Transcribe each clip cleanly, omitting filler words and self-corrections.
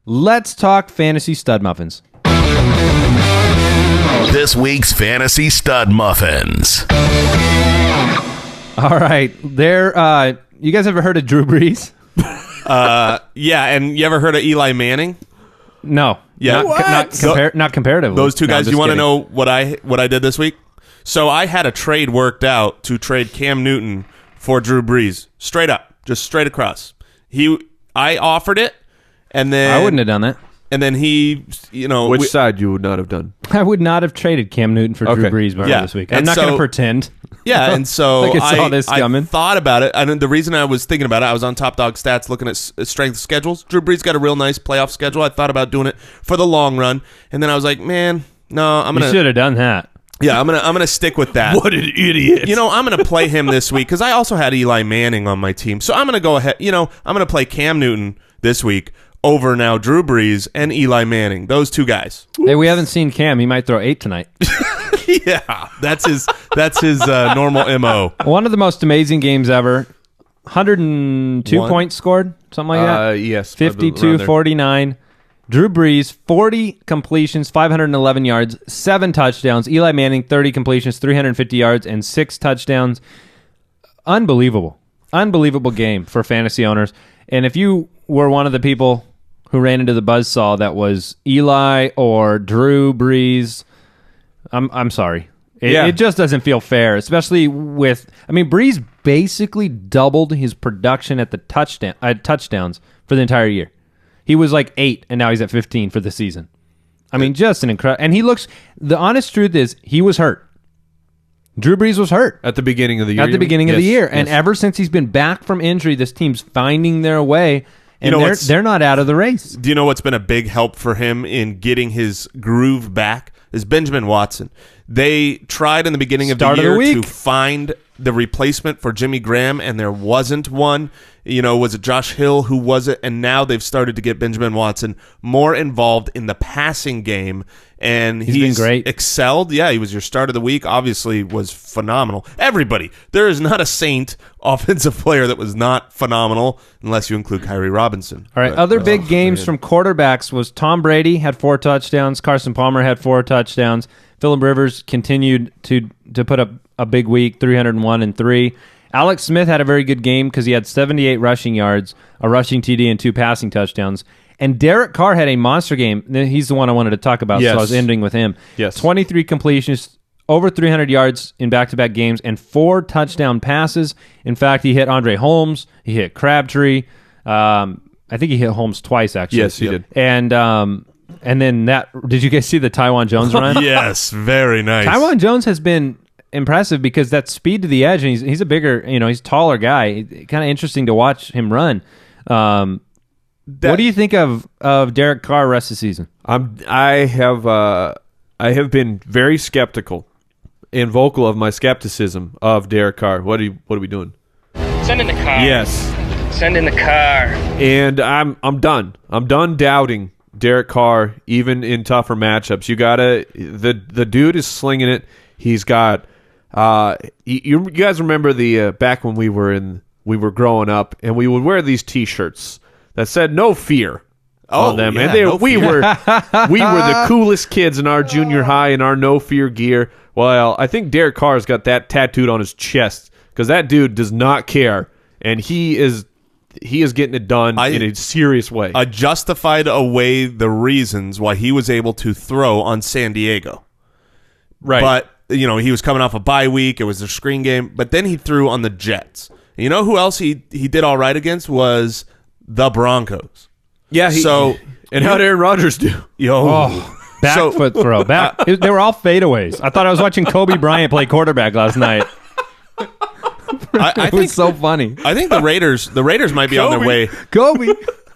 Let's talk fantasy stud muffins. This week's Fantasy Stud Muffins. All right. You guys ever heard of Drew Brees? Yeah, and you ever heard of Eli Manning? No. Yeah. Not comparatively. Those two guys, I'm you want to kidding. know what I did this week? So I had a trade worked out to trade Cam Newton for Drew Brees. Straight up. Just straight across. I offered it, and then I wouldn't have done that. And then he, Which side you would not have done? I would not have traded Cam Newton for Drew Brees this week. I'm And not going so- to pretend. Yeah, and so Like I saw this coming. I thought about it, and the reason I was thinking about it, I was on Top Dog Stats looking at strength schedules. Drew Brees got a real nice playoff schedule. I thought about doing it for the long run, and then I was like, man, no, I'm You gonna. should have done that. Yeah, I'm gonna stick with that. What an idiot! I'm gonna play him this week because I also had Eli Manning on my team, so I'm gonna go ahead. I'm gonna play Cam Newton this week over now Drew Brees and Eli Manning. Those two guys. Hey, we haven't seen Cam. He might throw 8 tonight. Yeah, that's his normal MO. One of the most amazing games ever. 102 points scored, something like that. Yes. 52-49. Drew Brees, 40 completions, 511 yards, 7 touchdowns. Eli Manning, 30 completions, 350 yards, and 6 touchdowns. Unbelievable. Unbelievable game for fantasy owners. And if you were one of the people who ran into the buzzsaw that was Eli or Drew Brees, I'm sorry. It just doesn't feel fair, especially with... Brees basically doubled his production at the touchdowns for the entire year. He was like 8, and now he's at 15 for the season. Just an incredible... And he looks... The honest truth is, he was hurt. Drew Brees was hurt. At the beginning of the year. At the beginning of the year. And yes. ever since he's been back from injury, this team's finding their way, and they're not out of the race. Do you know what's been a big help for him in getting his groove back? Is Benjamin Watson. They tried in the beginning of the year to find the replacement for Jimmy Graham, and there wasn't one. Was it Josh Hill who was it? And now they've started to get Benjamin Watson more involved in the passing game, and he's been great. Excelled. Yeah, he was your start of the week. Obviously, was phenomenal. Everybody. There is not a Saint offensive player that was not phenomenal, unless you include Kyrie Robinson. All right, other big games from quarterbacks was Tom Brady had 4 touchdowns. Carson Palmer had 4 touchdowns. Phillip Rivers continued to put up a big week, 301 and 3. Alex Smith had a very good game because he had 78 rushing yards, a rushing TD, and 2 passing touchdowns. And Derek Carr had a monster game. He's the one I wanted to talk about, so I was ending with him. Yes. 23 completions, over 300 yards in back-to-back games, and 4 touchdown passes. In fact, he hit Andre Holmes. He hit Crabtree. I think he hit Holmes twice, actually. Yes, he did. And then did you guys see the Taiwan Jones run? Yes, very nice. Taiwan Jones has been impressive because that speed to the edge, and he's a bigger, he's a taller guy. Kind of interesting to watch him run. What do you think of Derek Carr rest of the season? I have been very skeptical and vocal of my skepticism of Derek Carr. What are we doing? Send in the car. Yes. Send in the car. And I'm done. I'm done doubting Derek Carr, even in tougher matchups. The dude is slinging it. He's got you guys remember the back when we were growing up, and we would wear these T-shirts that said "No Fear" on them, yeah, and we were the coolest kids in our junior high in our No Fear gear. Well, I think Derek Carr's got that tattooed on his chest because that dude does not care, and he is getting it done in a serious way. I justified away the reasons why he was able to throw on San Diego. Right. But, he was coming off a bye week. It was their screen game. But then he threw on the Jets. You know who else he did all right against was the Broncos. Yeah. And how'd Aaron Rodgers do? Back foot throw. They were all fadeaways. I thought I was watching Kobe Bryant play quarterback last night. I It was so funny. I think the Raiders might be on their way. Kobe.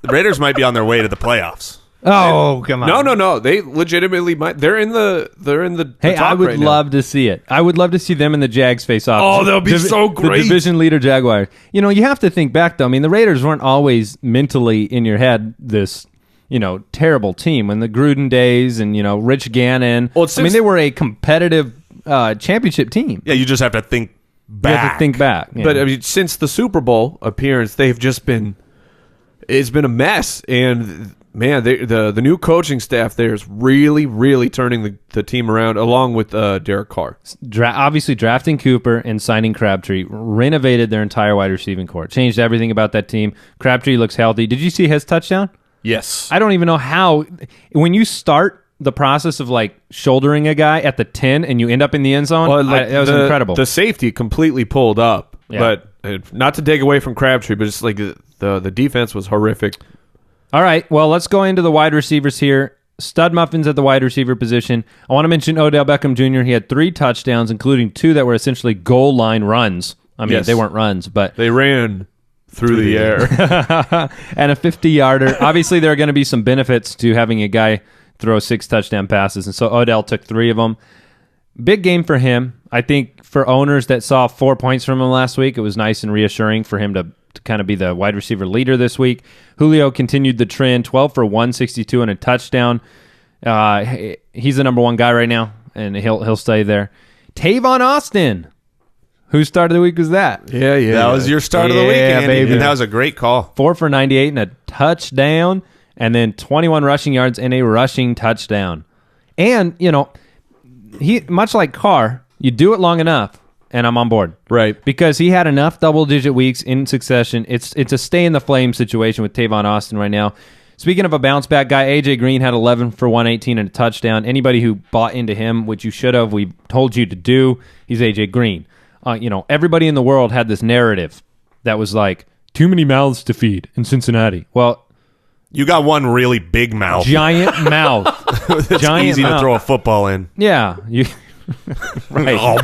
The Raiders might be on their way to the playoffs. Oh, come on. No. They legitimately might. They're in the Hey, top I would right now. love to see it. I would love to see them and the Jags face off. Oh, that'll be so great. The division leader Jaguars. You have to think back, though. The Raiders weren't always mentally in your head this, terrible team. When the Gruden days and, Rich Gannon. Well, they were a competitive championship team. Yeah, you just have to think back. You have to think back. Yeah. But since the Super Bowl appearance, they've just been. It's been a mess, and man, the new coaching staff there is really, really turning the team around, along with Derek Carr. Obviously, drafting Cooper and signing Crabtree renovated their entire wide receiving corps. Changed everything about that team. Crabtree looks healthy. Did you see his touchdown? Yes. I don't even know how. When you start the process of like shouldering a guy at the 10 and you end up in the end zone, that was incredible. The safety completely pulled up, Yeah. but not to take away from Crabtree, but it's like the defense was horrific. All right, well, let's go into the wide receivers here. Stud muffins at the wide receiver position. I want to mention Odell Beckham Jr. He had 3 touchdowns, including 2 that were essentially goal line runs. I mean, Yes. They weren't runs, but They ran through the air. and a 50-yarder. Obviously, there are going to be some benefits to having a guy throw 6 touchdown passes, and so Odell took 3 of them. Big game for him. I think for owners that saw 4 points from him last week, it was nice and reassuring for him to kind of be the wide receiver leader this week. Julio continued the trend, 12 for 162 and a touchdown. He's the number 1 guy right now, and he'll stay there. Tavon Austin. Whose start of the week was that? Yeah. That was your start of the week, Andy, baby. and that was a great call. 4 for 98 and a touchdown, and then 21 rushing yards and a rushing touchdown. And, he much like Carr, you do it long enough, and I'm on board. Right. Because he had enough double-digit weeks in succession. It's a stay-in-the-flame situation with Tavon Austin right now. Speaking of a bounce-back guy, A.J. Green had 11 for 118 and a touchdown. Anybody who bought into him, which you should have, we told you to do, he's A.J. Green. Everybody in the world had this narrative that was like, too many mouths to feed in Cincinnati. Well, You got one really big mouth. giant mouth. It's giant easy mouth. to throw a football in. Yeah. Right.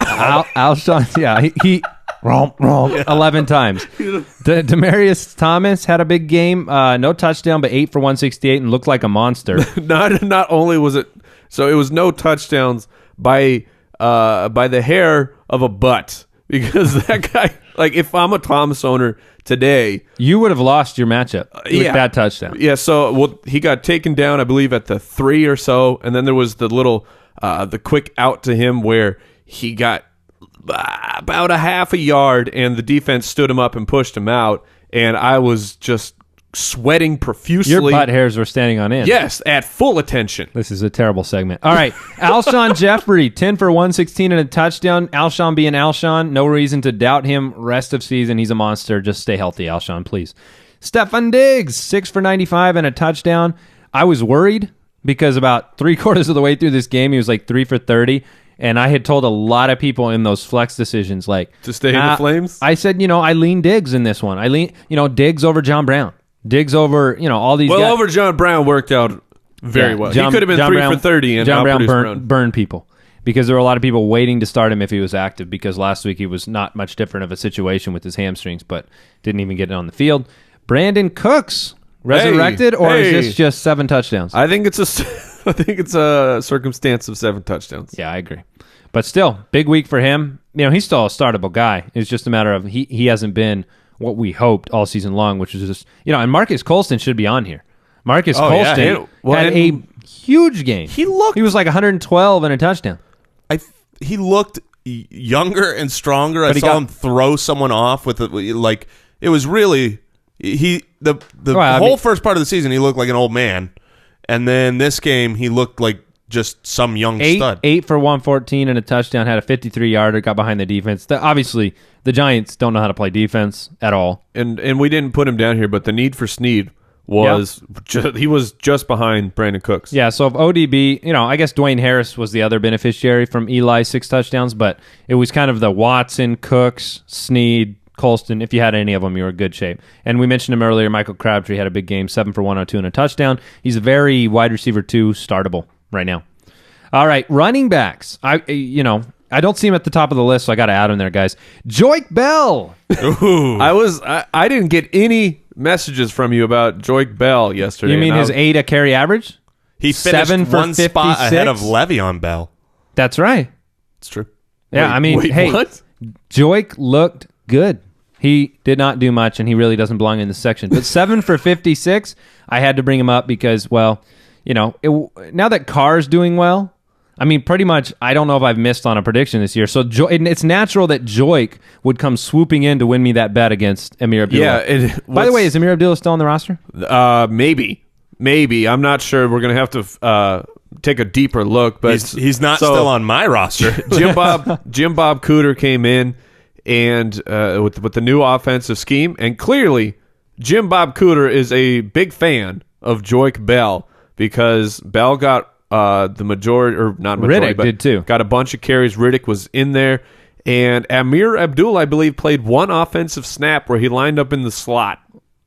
Alshon, yeah, he 11 times. Demaryius Thomas had a big game. No touchdown, but 8 for 168 and looked like a monster. Not only was it so, it was no touchdowns by the hair of a butt, because that guy, like, if I'm a Thomas owner today, You would have lost your matchup with that touchdown. Yeah, so he got taken down, I believe, at the 3 or so, and then there was the little the quick out to him where he got about a half a yard, and the defense stood him up and pushed him out, and I was just sweating profusely. Your butt hairs were standing on end. Yes, at full attention. This is a terrible segment. All right. Alshon Jeffrey, 10 for 116 and a touchdown. Alshon being Alshon. No reason to doubt him. Rest of season, he's a monster. Just stay healthy, Alshon, please. Stefon Diggs, 6 for 95 and a touchdown. I was worried because about 3/4 of the way through this game, he was like 3 for 30. And I had told a lot of people in those flex decisions, like, To stay in the flames? I said, I lean Diggs in this one. I lean, Diggs over John Brown. Diggs over, all these guys. Well, over John Brown worked out very well. He could have been John 3 Brown, for 30 and John Brown outproduced burned people because there were a lot of people waiting to start him if he was active, because last week he was not much different of a situation with his hamstrings, but didn't even get it on the field. Brandon Cooks resurrected, or is this just 7 touchdowns? I think it's a circumstance of 7 touchdowns. Yeah, I agree. But still, big week for him. He's still a startable guy. It's just a matter of he hasn't been what we hoped all season long, which is just, and Marcus Colston should be on here. Marcus Colston had a huge game. He was like 112 and a touchdown. He looked younger and stronger. But I saw him throw someone off with it was really whole first part of the season he looked like an old man, and then this game he looked like just some young stud. 8 for 114 and a touchdown, had a 53-yarder, got behind the defense. Obviously, the Giants don't know how to play defense at all. And we didn't put him down here, but the need for Snead was he was just behind Brandon Cooks. Yeah, so if ODB, I guess Dwayne Harris was the other beneficiary from Eli's 6 touchdowns, but it was kind of the Watson, Cooks, Snead, Colston. If you had any of them, you were in good shape. And we mentioned him earlier, Michael Crabtree had a big game, 7 for 102 and a touchdown. He's a very wide receiver 2 startable right now. All right, running backs. I don't see him at the top of the list, so I got to add him there, guys. Joik Bell. I didn't get any messages from you about Joik Bell yesterday. You mean his 8 a carry average? He finished 7 for 1 spot 56? ahead of Le'Veon Bell. That's right. It's true. Yeah, What? Joik looked good. He did not do much, and he really doesn't belong in this section. But 7 for 56, I had to bring him up because, now that Carr's doing well, pretty much, I don't know if I've missed on a prediction this year. So it's natural that Joik would come swooping in to win me that bet against Amir Abdullah. Yeah. By the way, is Amir Abdullah still on the roster? Maybe. Maybe. I'm not sure. We're going to have to take a deeper look. But he's not still on my roster. Jim Bob Cooter came in and with the new offensive scheme, and clearly Jim Bob Cooter is a big fan of Joique Bell because Bell got the majority, or not majority, Riddick but did too. Got a bunch of carries. Riddick was in there. And Amir Abdul, I believe, played one offensive snap where he lined up in the slot.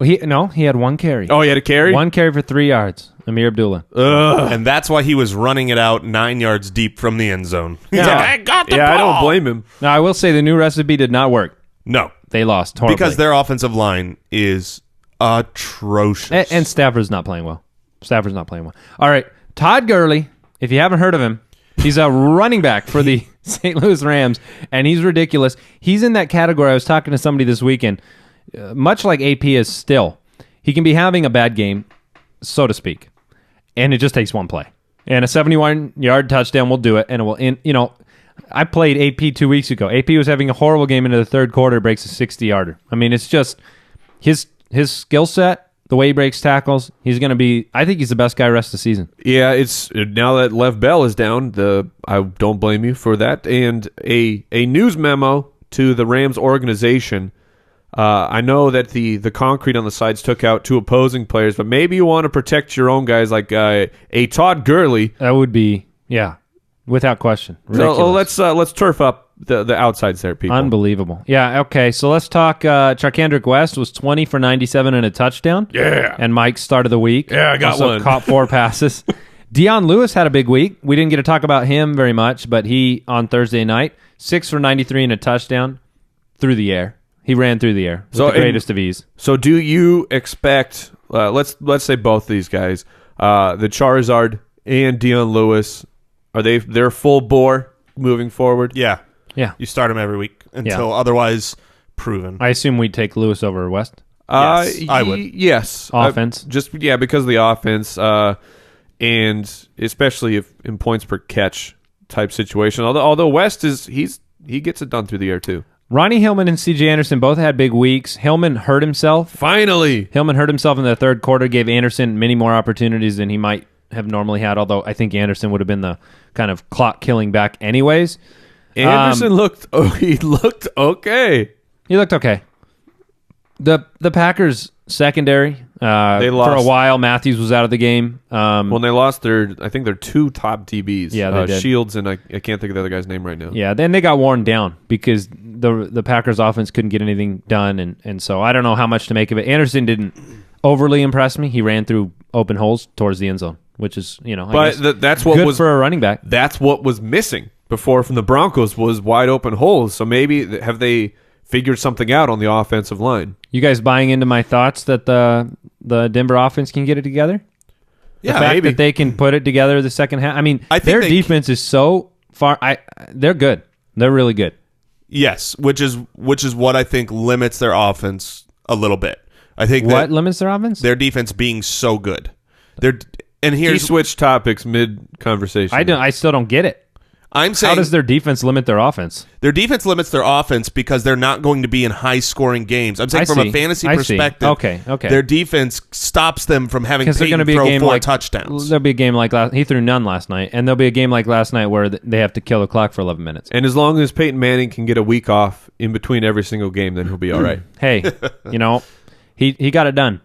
He had one carry. Oh, he had a carry? One carry for 3 yards. Amir Abdullah. And that's why he was running it out 9 yards deep from the end zone. He's like, I got the ball. I don't blame him. Now, I will say the new recipe did not work. No. They lost horribly. Because their offensive line is atrocious. And Stafford's not playing well. All right. Todd Gurley, if you haven't heard of him, he's a running back for the St. Louis Rams, and he's ridiculous. He's in that category. I was talking to somebody this weekend. Much like AP is still, he can be having a bad game, so to speak, and it just takes one play. And a 71-yard touchdown will do it, and it will I played AP 2 weeks ago. AP was having a horrible game into the third quarter, breaks a 60-yarder. I mean, it's just his skill set, the way he breaks tackles, he's going to be, I think he's the best guy rest of the season. Yeah, it's now that Lev Bell is down, I don't blame you for that. And a news memo to the Rams organization. I know that the concrete on the sides took out 2 opposing players, but maybe you want to protect your own guys like a Todd Gurley. That would be, without question. Ridiculous. So let's turf up the outsides there, people. Unbelievable. Yeah, okay, so let's talk. Charkandrick West was 20 for 97 and a touchdown. Yeah. And Mike's start of the week. Yeah, I got also one. Caught 4 passes. Deion Lewis had a big week. We didn't get to talk about him very much, but he, on Thursday night, 6 for 93 and a touchdown through the air. He ran through the air with the greatest of ease. So do you expect, let's say both these guys, the Charizard and Deion Lewis, they're full bore moving forward? Yeah. You start him every week until otherwise proven. I assume we'd take Lewis over West. Yes, I would. Yes. Offense. Because of the offense, and especially if in points per catch type situation. Although West he gets it done through the air too. Ronnie Hillman and C.J. Anderson both had big weeks. Hillman hurt himself. Finally. Hillman hurt himself in the third quarter, gave Anderson many more opportunities than he might have normally had, although I think Anderson would have been the kind of clock-killing back anyways. Anderson looked okay. He looked okay. The Packers secondary, they lost. for a while, Matthews was out of the game. When they lost their 2 top DBs. Yeah, they did. Shields and I can't think of the other guy's name right now. Yeah, then they got worn down because the Packers offense couldn't get anything done, and so I don't know how much to make of it. Anderson didn't overly impress me. He ran through open holes towards the end zone, which is, that's what good was for a running back. That's what was missing before from the Broncos was wide open holes. So maybe have they figured something out on the offensive line? You guys buying into my thoughts that the Denver offense can get it together? Yeah, the fact maybe. that they can put it together the second half. I mean, I think their defense is so far. They're good. They're really good. Yes, which is what I think limits their offense a little bit. I think what limits their offense? Their defense being so good. He switched topics mid conversation. I still don't get it. I'm saying, how does their defense limit their offense? Their defense limits their offense because they're not going to be in high-scoring games. I'm saying from a fantasy perspective, okay. Their defense stops them from having Peyton throw be a game 4 touchdowns. There'll be a game like he threw none last night, and there'll be a game like last night where they have to kill the clock for 11 minutes. And as long as Peyton Manning can get a week off in between every single game, then he'll be all right. Hey, he got it done.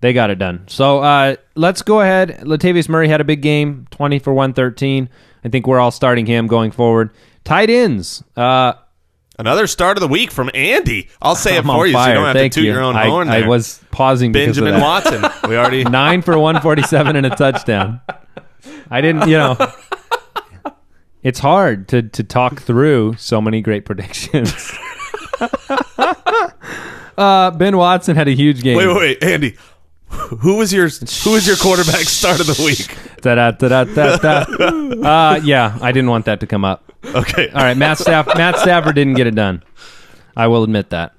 They got it done. So let's go ahead. Latavius Murray had a big game, 20 for 113. I think we're all starting him going forward. Tight ends. Another start of the week from Andy. I'll say it for you so you don't have Thank to toot you. your own horn there. I was pausing Benjamin because of that. Watson. We already 9 for 147 and a touchdown. I didn't, it's hard to talk through so many great predictions. Ben Watson had a huge game. Wait, Andy. Who was your quarterback start of the week? Yeah, I didn't want that to come up. Okay. All right, Matt Stafford didn't get it done. I will admit that.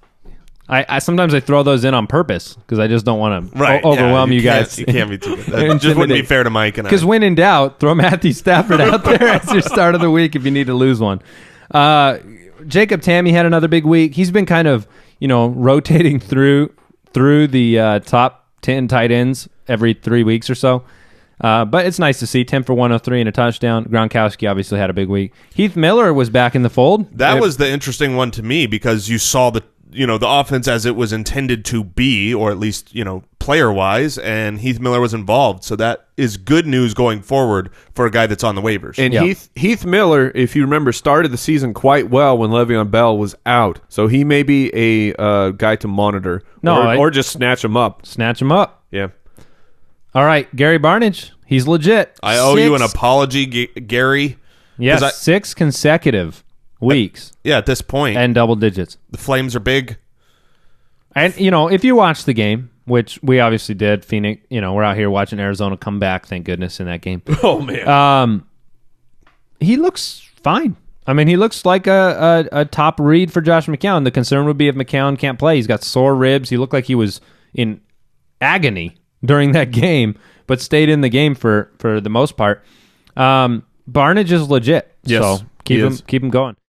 I sometimes I throw those in on purpose because I just don't want to overwhelm you guys. You can't be too good. That just wouldn't be fair to Mike and I. Because when in doubt, throw Matthew Stafford out there as your start of the week if you need to lose one. Jacob Tamme had another big week. He's been kind of rotating through the top 10 tight ends every 3 weeks or so. But it's nice to see 10 for 103 and a touchdown. Gronkowski obviously had a big week. Heath Miller was back in the fold. That was the interesting one to me because you saw the offense as it was intended to be, or at least, player-wise, and Heath Miller was involved. So that is good news going forward for a guy that's on the waivers. And Heath Miller, if you remember, started the season quite well when Le'Veon Bell was out. So he may be a guy to monitor or just snatch him up. Snatch him up. Yeah. All right, Gary Barnidge. He's legit. I owe you an apology, Gary. Yes, 6 consecutive weeks. At this point. And double digits. The Flames are big. And, if you watch the game, which we obviously did, Phoenix, we're out here watching Arizona come back, thank goodness, in that game. Oh, man. He looks fine. I mean, he looks like a top read for Josh McCown. The concern would be if McCown can't play. He's got sore ribs. He looked like he was in agony during that game, but stayed in the game for the most part. Barnidge is legit. Yes, so keep him going.